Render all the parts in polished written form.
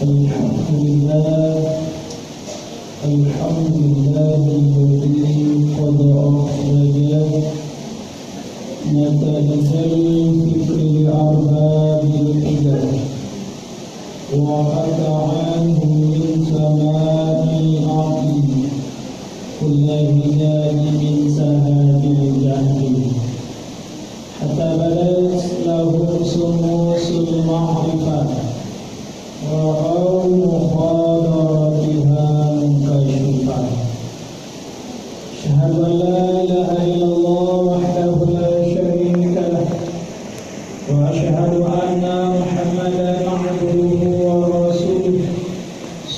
الحمد لله الذي قد أخرج نتائج الفكر لأرباب الحجج وقطع عنه من سماء العقل كل هجاج من سهاب الجهل حتى بدت لهم شموس المعرفة ورأوا مخاضرتها منكشفة أشهد أن لا إله إلا الله وحده لا شريك له وأشهد أن محمدا عبده ورسوله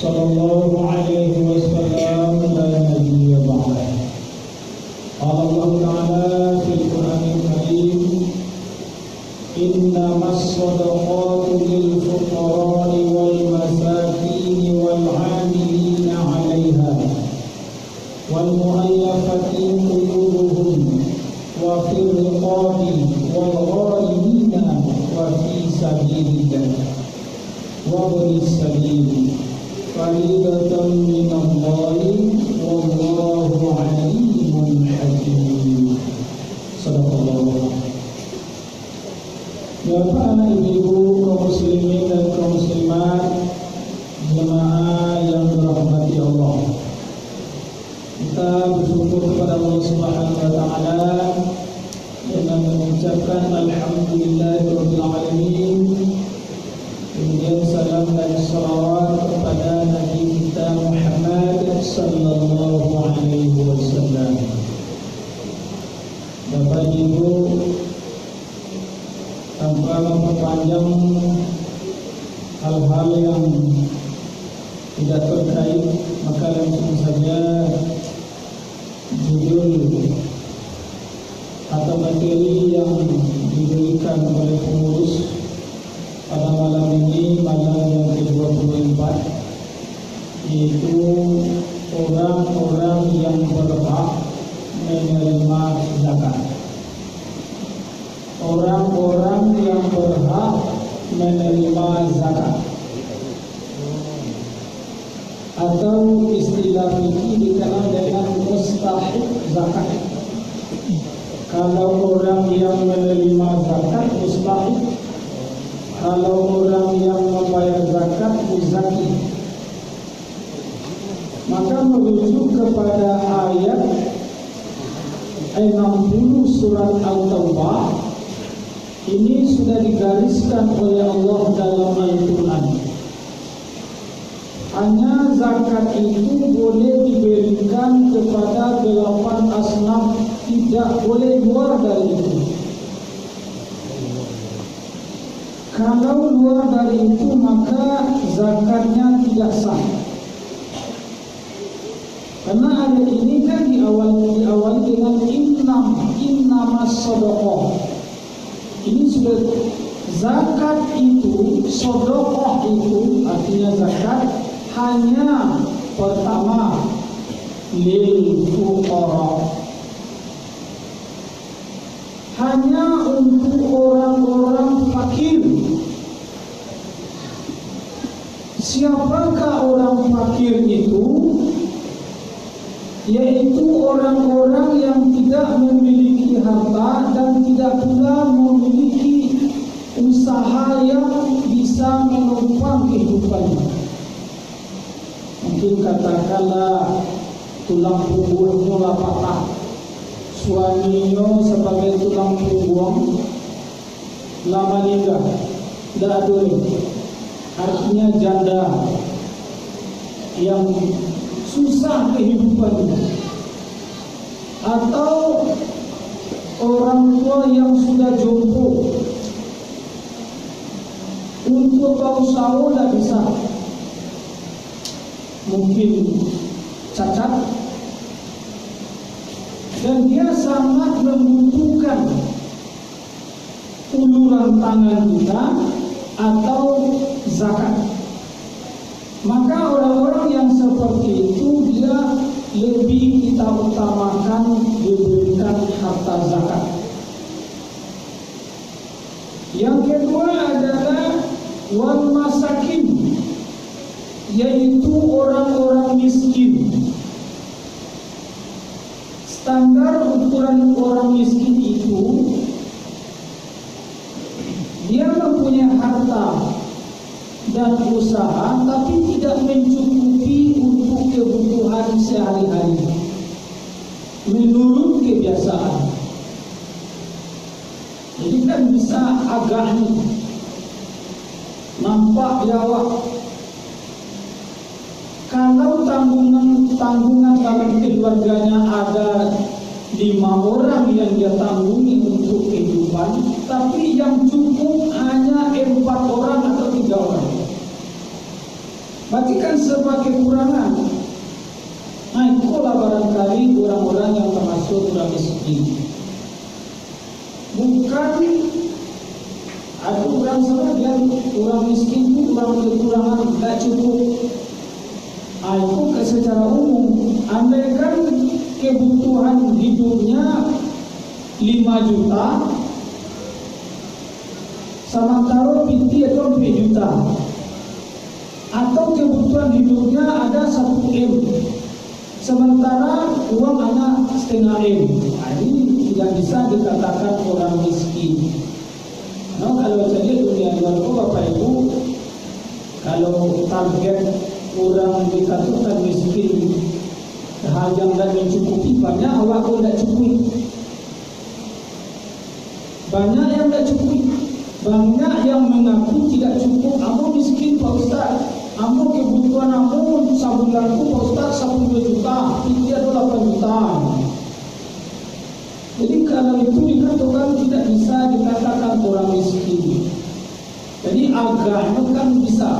صلى الله عليه وسلم لا نبي بعده. قال الله تعالى في القرآن الكريم إنما الصدقات للفقراء والمساكين والعاملين عليها والمؤلفة قلوبهم وفي الرقاب والغارمين وفي سبيل الله وابن السبيل فريضة من الله والله عليم حكيم. صدق الله. Bapak, anak, ibu, kaum muslimin dan kaum muslimat, jemaah yang dirahmati Allah. Kita bersyukur kepada Allah Subhanahu wa taala dengan mengucapkan alhamdulillahirabbil alamin. Kemudian salam dan salawat kepada Nabi kita Muhammad sallallahu alaihi wasallam. Bapak Ibu, tanpa memperpanjang hal-hal yang tidak terkait, maka langsung saja judul atau materi yang diberikan oleh pengurus pada malam ini, malam yang ke-24, yaitu orang-orang yang berhak menerima zakat. Orang-orang yang berhak menerima zakat, atau istilah fikih dikenal dengan mustahik zakat. Kalau orang yang menerima zakat mustahik, kalau orang yang membayar zakat muzaki. Maka merujuk kepada ayat 60 surat Al-Taubah. Ini sudah digariskan oleh Allah dalam Al-Quran. Hanya zakat itu boleh diberikan kepada 8 asnaf, tidak boleh luar dari itu. Kalau luar dari itu maka zakatnya tidak sah. Karena ayat ini kan diawali dengan innamas shadaqah. Ini sudah zakat itu, shadaqah itu artinya zakat hanya pertama lil fuqara, hanya untuk orang-orang fakir. Siapakah orang fakir itu? Yaitu orang-orang yang tidak memiliki harta dan tidak pula memiliki usaha yang bisa menopang kehidupannya. Mungkin katakanlah tulang punggungnya patah, suaminya sebagai tulang punggung lama nikah, tidak ada ini, artinya janda yang susah kehidupannya, atau orang tua yang sudah jompo, untuk bau sawo tidak bisa, mungkin cacat, dan dia sangat membutuhkan uluran tangan kita atau zakat. Maka orang-orang yang seperti itu dia lebih kita utamakan diberikan harta zakat. Yang kedua adalah wal masakin, yaitu orang-orang miskin. Standar ukuran orang miskin itu, dia mempunyai harta dan usaha tapi tidak mencukupi untuk kebutuhan sehari-hari menurut kebiasaan. Jadi kan bisa agak nampak jawab. Kalau tanggungan dalam keluarganya ada 5 orang yang dia tanggungi untuk kehidupan, tapi yang cukup hanya 4 orang atau 3 orang. Berarti kan serba kekurangan. Nah, itulah barangkali orang-orang yang termasuk orang miskin. Bukan ada orang sama yang orang miskin itu orang kekurangan, tidak cukup. Itu secara umum. Andaikan kebutuhan hidupnya 5 juta, sementara pinti itu 4 juta, atau kebutuhan hidupnya ada 1 M, sementara uang hanya setengah M. Ini tidak bisa dikatakan orang miskin. Nah, kalau saja dunia luar itu Bapak Ibu, kalau target orang dikatakan miskin, hal yang tidak mencukupi, banyak awak pun tidak cukupi. Banyak yang tidak cukupi. Banyak yang mengaku tidak cukup. Amu miskin Pak Ustaz, amu kebutuhan amu sabulanku Pak Ustaz 10 juta, ini ada 8 juta. Jadi kalau itu dikatakan tidak bisa dikatakan orang miskin. Jadi agaknya kan bisa.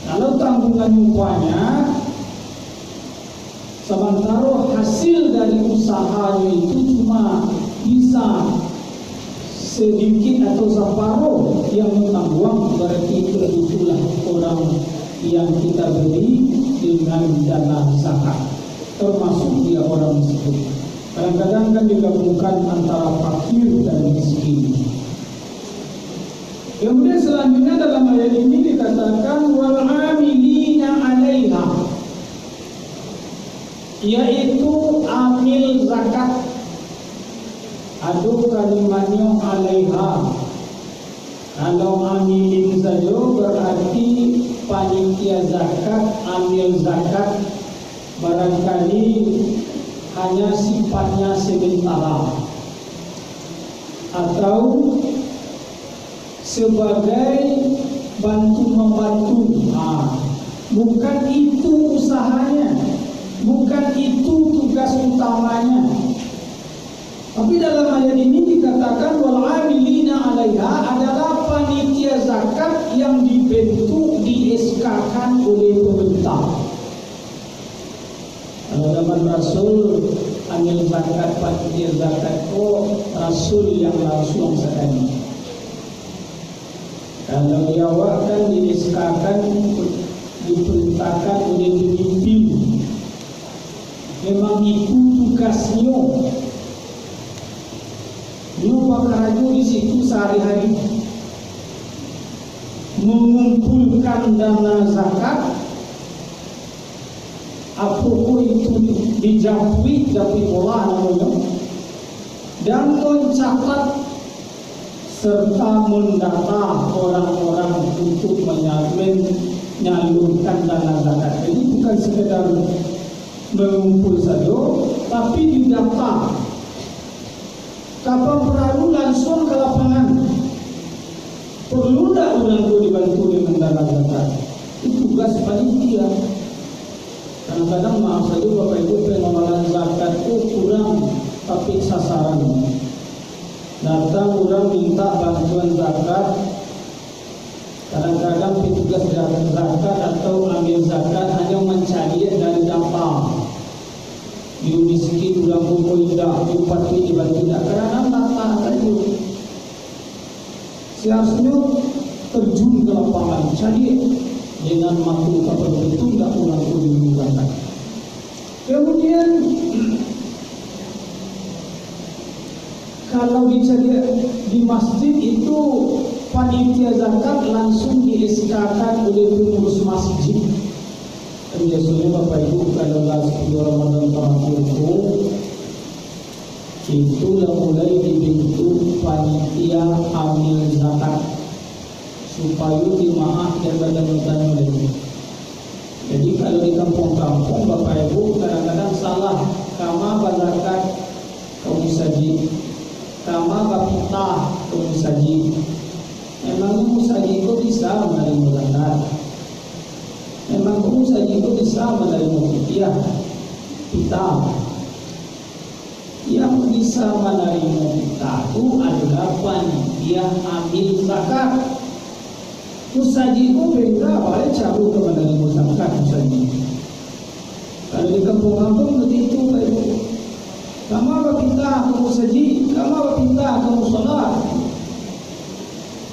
Kalau tanggungan banyak, sementara hasil dari usahanya itu cuma bisa sedikit atau separuh yang menanggung, berarti itulah orang yang kita beri dengan dana zakat, termasuk dia orang miskin. Kadang-kadang kan digabungkan antara fakir dan miskin. Kemudian selanjutnya dalam ayat ini dikatakan wal amilina 'alaiha, yaitu amil zakat. Aduh kalimatnya 'alaiha. Kalau amilin saja berarti panitia zakat, amil zakat barangkali hanya sifatnya sementara atau sebagai bantu-membantu. Bukan itu usahanya, bukan itu tugas utamanya. Tapi dalam ayat ini dikatakan wal amilina 'alaiha adalah panitia zakat yang dibentuk, di-SK-kan oleh pemerintah. Kalau zaman Rasul amil zakat, panitia zakat Rasul yang langsung sekali. Kalau Jawa kan di-SK-kan, diperintahkan oleh pemimpin. Memang itu tugasnya. Dia bekerja di situ sehari-hari, mengumpulkan dana zakat, apapun itu dijapui bola namanya, dan mencatat serta mendata orang-orang untuk menyalurkan dana zakat. Jadi bukan sekedar mengumpul saja, tapi didata. Kapan perlu langsung ke lapangan. Perlu tak orang itu dibantu dengan dana zakat? Itu tugas panitia. Kadang-kadang maaf saja Bapak Ibu, pengelolaan zakat itu kurang tapi sasaran. Datang orang minta bantuan zakat, kadang-kadang petugas zakat atau ambil zakat hanya mencari dari data. Dia miskin, ulang kumpul tidak, bupati dibantu tidak, karena data saja. Seharusnya terjun ke lapangan, cari dengan makhluk kapal itu tidak ulang kumpul zakat. Kemudian kalau dicari di masjid itu panitia zakat langsung di-SK-kan oleh pengurus masjid. Dan biasanya Bapak Ibu kalau 10 Ramadan terakhir itulah mulai dibentuk panitia amil zakat supaya dimaaf dan badan-badan oleh. Jadi kalau di kampung-kampung Bapak Ibu kadang-kadang salah kama zakat kaum saji, kama bapita kaum saji. Memang musaji itu bisa menerima zakat. Memang musaji itu bisa menerima fidyah kita. Yang bisa menerima kita itu adalah panitia amil zakat. Musaji itu beda, boleh cabut ke menerima zakat musaji. Kalau di kampung-kampung begitu Pak Ibu. Kamu bapita kamu musaji, kamu bapita kamu salat.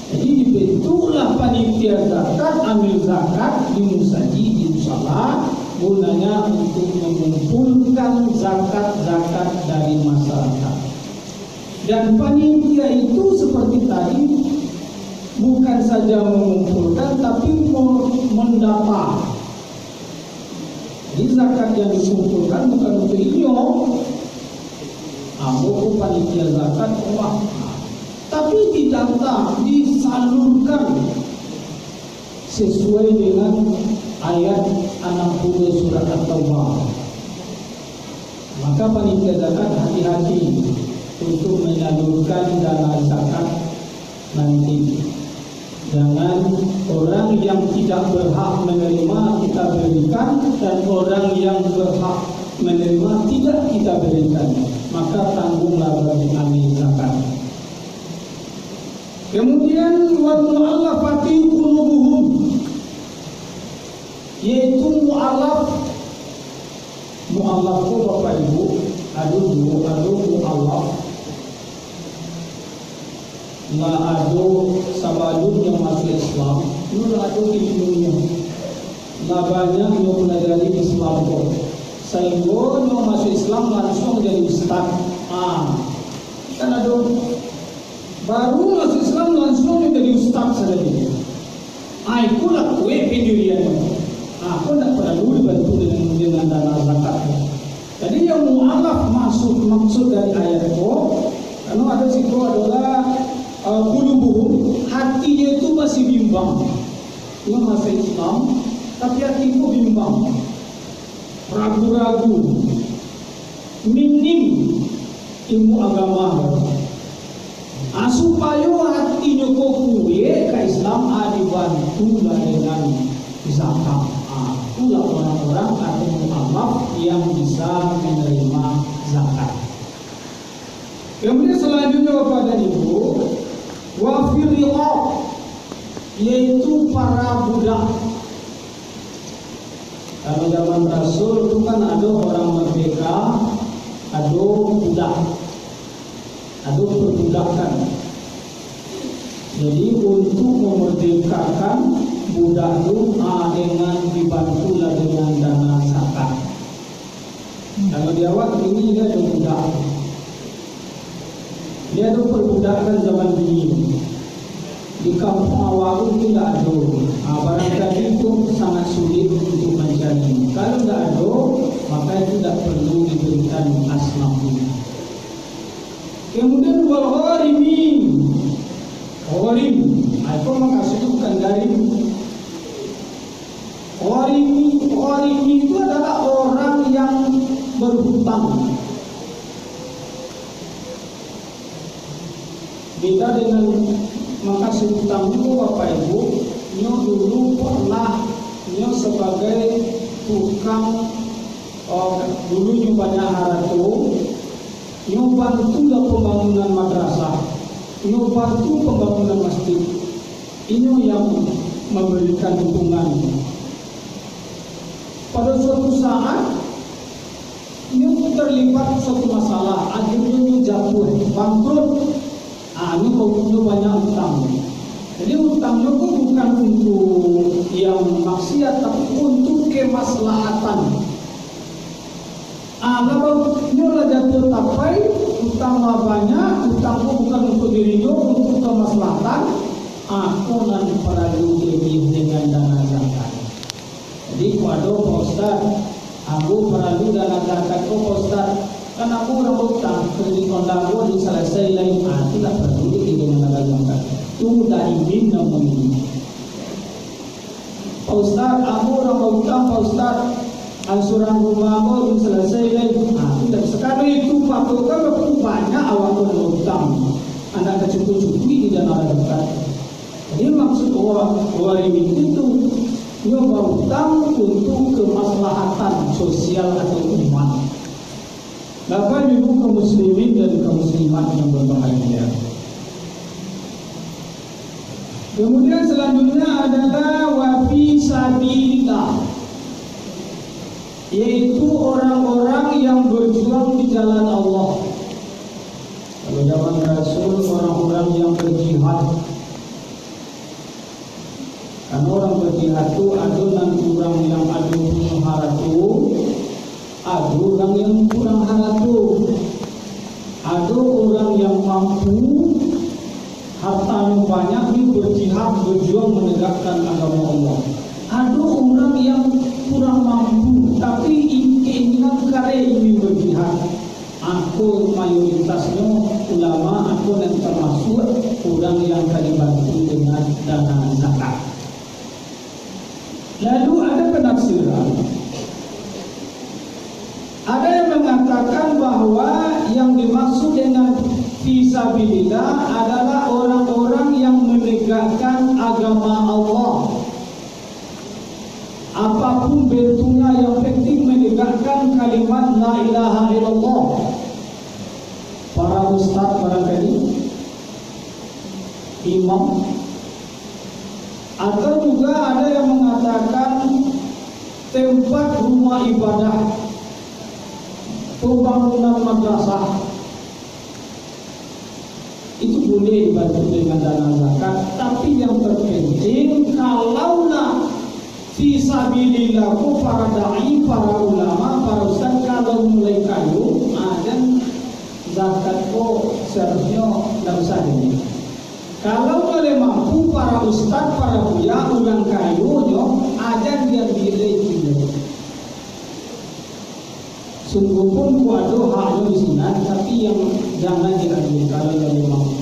Jadi dibentuklah panitia zakat, amil zakat di musaji, di musalah, gunanya untuk mengumpulkan zakat-zakat dari masyarakat. Dan panitia itu seperti tadi bukan saja mengumpulkan tapi mendata. Jadi zakat yang dikumpulkan bukan untuk inyong, ambo panitia zakat uang. Tapi didata, disalurkan sesuai dengan ayat 60 surat At-Taubah. Maka panitia zakat hati-hati untuk menyalurkan dana zakat nanti. Jangan orang yang tidak berhak menerima kita berikan dan orang yang berhak menerima tidak kita berikan. Maka tanggunglah bagi amil zakat. Kemudian wal mu'allafati qulubuhum, yaitu mu'allaf. Mu'allaf itu Bapak Ibu ada mu'allaf. Lah ada sabalun yang masuk Islam, itu ada di dunia. Lah banyak yang pelajari Islam kok. Sehingga yang masuk Islam langsung jadi ustaz. Kan ada baru masuk Islam langsung jadi ustaz saja dia. Aku nak kue pendirian. Aku nak perlu dibantu dengan dana zakat. Jadi yang mu'alaf maksud dari ayat itu, karena ada situ adalah qulubuhum, hatinya itu masih bimbang. Dia masih Islam, tapi hati itu bimbang, ragu-ragu, minim ilmu agama. Supaya hatinya kok kuwe ke Islam dibantu dengan zakat. Itulah orang-orang atau mu'alaf yang bisa menerima zakat. Kemudian selanjutnya Bapak dan Ibu, wafir riqab, yaitu para budak. Kalau zaman Rasul itu kan ada orang merdeka, ada budak, ada perbudakan. Jadi untuk memerdekakan budak itu dengan dibantulah dengan dana zakat. Kalau di awal ini dia ada budak, dia ada perbudakan zaman dini. Di kampung awal itu tidak ada. Barangkali itu sangat sulit untuk mencari. Kalau tidak ada, maka itu tidak perlu diberikan asnaf. Kemudian wal gharimin, gharim, itu maksudnya bukan garim. Gharim itu adalah orang yang berhutang. Beda dengan makasih hutang itu Bapak Ibu, nyo dulu pernah nyo sebagai tukang dulu nyo banyak haratu, nyo bantu dalam pembangunan madrasah, nyo bantu pembangunan masjid. Ini yang memberikan dukungan. Pada suatu saat nyo terlibat suatu masalah, akhirnya nyo jatuh, bangkrut. Ini kau banyak utang. Jadi utangnya itu bukan untuk yang maksiat, tapi untuk kemaslahatan. Kalau nyolah jatuh tapai, utang banyak, utang itu bukan untuk dirinya, untuk kemaslahatan. aku nan perlu lebih dengan dana zakat. Jadi waduh Pak Ustaz, aku perlu dana zakat kok Pak Ustaz, kan aku orang utang kredit kondago diselesai lain, tidak perlu dengan dana zakat. Itu dah ingin namanya. Pak Ustaz, aku orang utang Pak Ustaz, angsuran rumah aku selesai lain, tidak. Sekarang itu Pak Ustaz banyak awak orang utang, anak kecukupi di dana zakat. Jadi maksud orang ini itu nyoba utang untuk kemaslahatan sosial atau umat. Bapak Ibu kaum muslimin dan kaum muslimat yang berbahagia. Kemudian selanjutnya adalah wafi sabilillah, yaitu orang-orang yang berjuang di jalan Allah. Kalau zaman Rasul orang-orang yang berjihad. Karena orang berjihad itu ada orang yang ada punya haratu, ada orang yang kurang haratu, ada orang yang mampu hartanya banyak ini berjihad berjuang menegakkan agama Allah. Ada orang yang kurang mampu tapi keinginan kare ingin berjihad. Aku mayoritasnya ulama, aku yang termasuk orang yang akan dibantu dengan dana zakat. Lalu ada penafsiran. Ada yang mengatakan bahwa yang dimaksud dengan fisabilillah adalah orang-orang yang menegakkan agama Allah. Apapun bentuknya, yang penting menegakkan kalimat la ilaha illallah. Para ustaz barangkali, imam, atau juga ada yang mengatakan tempat rumah ibadah, pembangunan madrasah, itu boleh dibantu dengan dana zakat. Tapi yang terpenting, kalaulah fisabilillah para dai, para ulama, para ustaz kalau mulai kayu, dan zakat kok seharusnya tidak usah ini. Kalau boleh mampu para ustaz, para buya, ulang kayu, aja dia diri. Sungguh pun kuado haknya di sini, tapi yang jangan diambil kalau lebih mampu.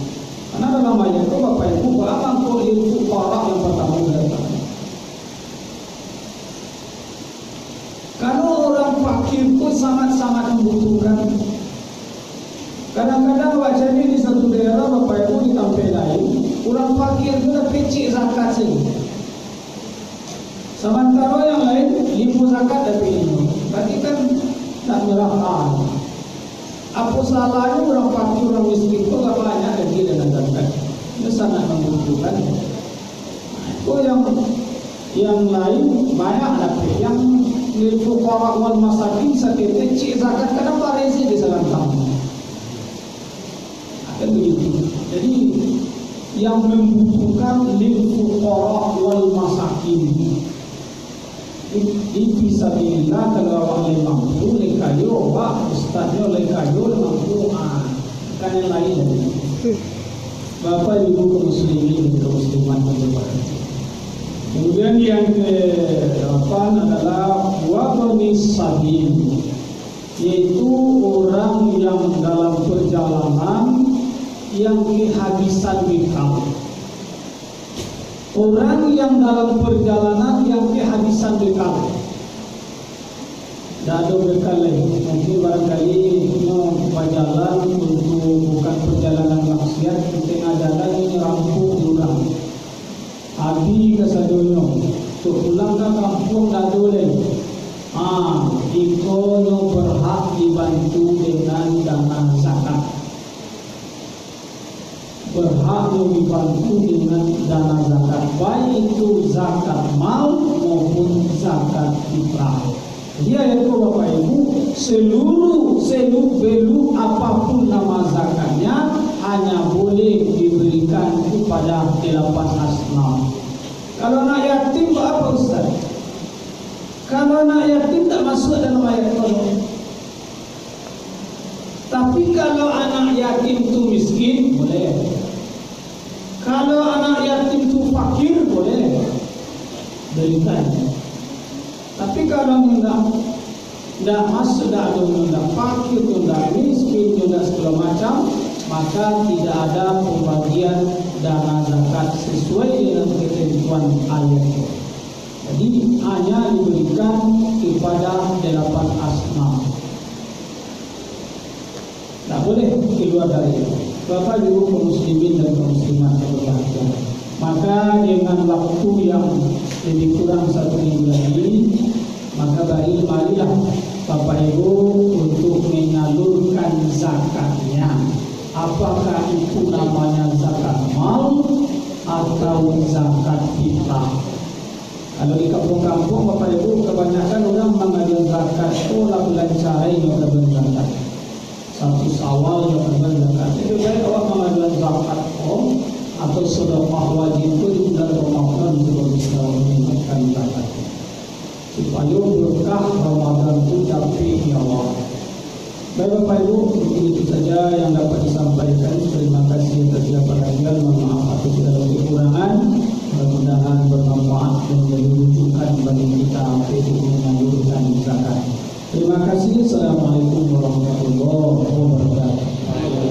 Karena dalam ayat itu Bapak Ibu, abang kok itu orang yang pertama datang. Kalau orang fakir pun sangat-sangat membutuhkan. Kadang-kadang wajahnya di satu daerah Bapak Ibu ditampil lain, orang fakir itu dah pecik zakat sini. Sementara yang lain limu zakat tapi ini, berarti kan tak merahkan. Apa salahnya orang fakir, orang miskin itu tak banyak lagi dengan zakat. Itu sangat membutuhkan. Itu yang lain banyak dapat. Yang lil fuqara wal masakin sakit cik zakat kenapa rezi di selantang. Kan begitu. Jadi yang membutuhkan lil fuqara wal masakin di fisabilillah. Kalau orang mampu lekayo, wah ustaznya lekayo mampu, kan yang lain. Bapak Ibu muslimin dan muslimat berbahagia. Kemudian yang ke-8 adalah wabnis sabil, yaitu orang yang dalam perjalanan yang kehabisan bekal. Orang yang dalam perjalanan yang kehabisan bekal. Tidak ada bekal lagi. Mungkin barangkali berjalan untuk bukan perjalanan maksiat, di tengah jalan ini rampung orang. Abi kesadonya, untuk pulang ke kampung tidak boleh. Ikonyo berhak dibantu dengan dana zakat. Berhak dibantu dengan dana zakat, baik itu zakat mal maupun zakat fitrah. Dia itu Bapak Ibu, seluruh belu apapun nama zakatnya hanya boleh diberikan kepada 8 asnaf. Kalau anak yatim apa Ustaz? Kalau anak yatim tak masuk dalam ayat ini. Tapi kalau anak yatim itu miskin boleh. Kalau anak yatim diberikan. Tapi kalau tidak masuk dalam, tidak fakir, tidak miskin, tidak segala macam, maka tidak ada pembagian dana zakat sesuai dengan ketentuan ayat. Jadi hanya diberikan kepada 8 asma. Tak boleh keluar dari itu. Bapak Ibu kaum muslimin dan kaum muslimat yang berbahagia, maka dengan waktu yang lebih kurang 1 minggu lagi, maka marilah Bapak Ibu untuk menyalurkan zakatnya. Apakah itu namanya zakat mal atau zakat fitrah? Kalau di kampung-kampung Bapak Ibu kebanyakan orang mengambil zakat pola bulan cara ini orang berzakat. 1 Syawal yang berzakat. Lebih baik awak mengambil zakat atau sedekah wajib itu di bulan Ramadan sebelum kita menunaikan zakat. Supaya berkah Ramadan itu dapat ya Allah. Baik Bapak Ibu, mungkin itu saja yang dapat disampaikan. Terima kasih.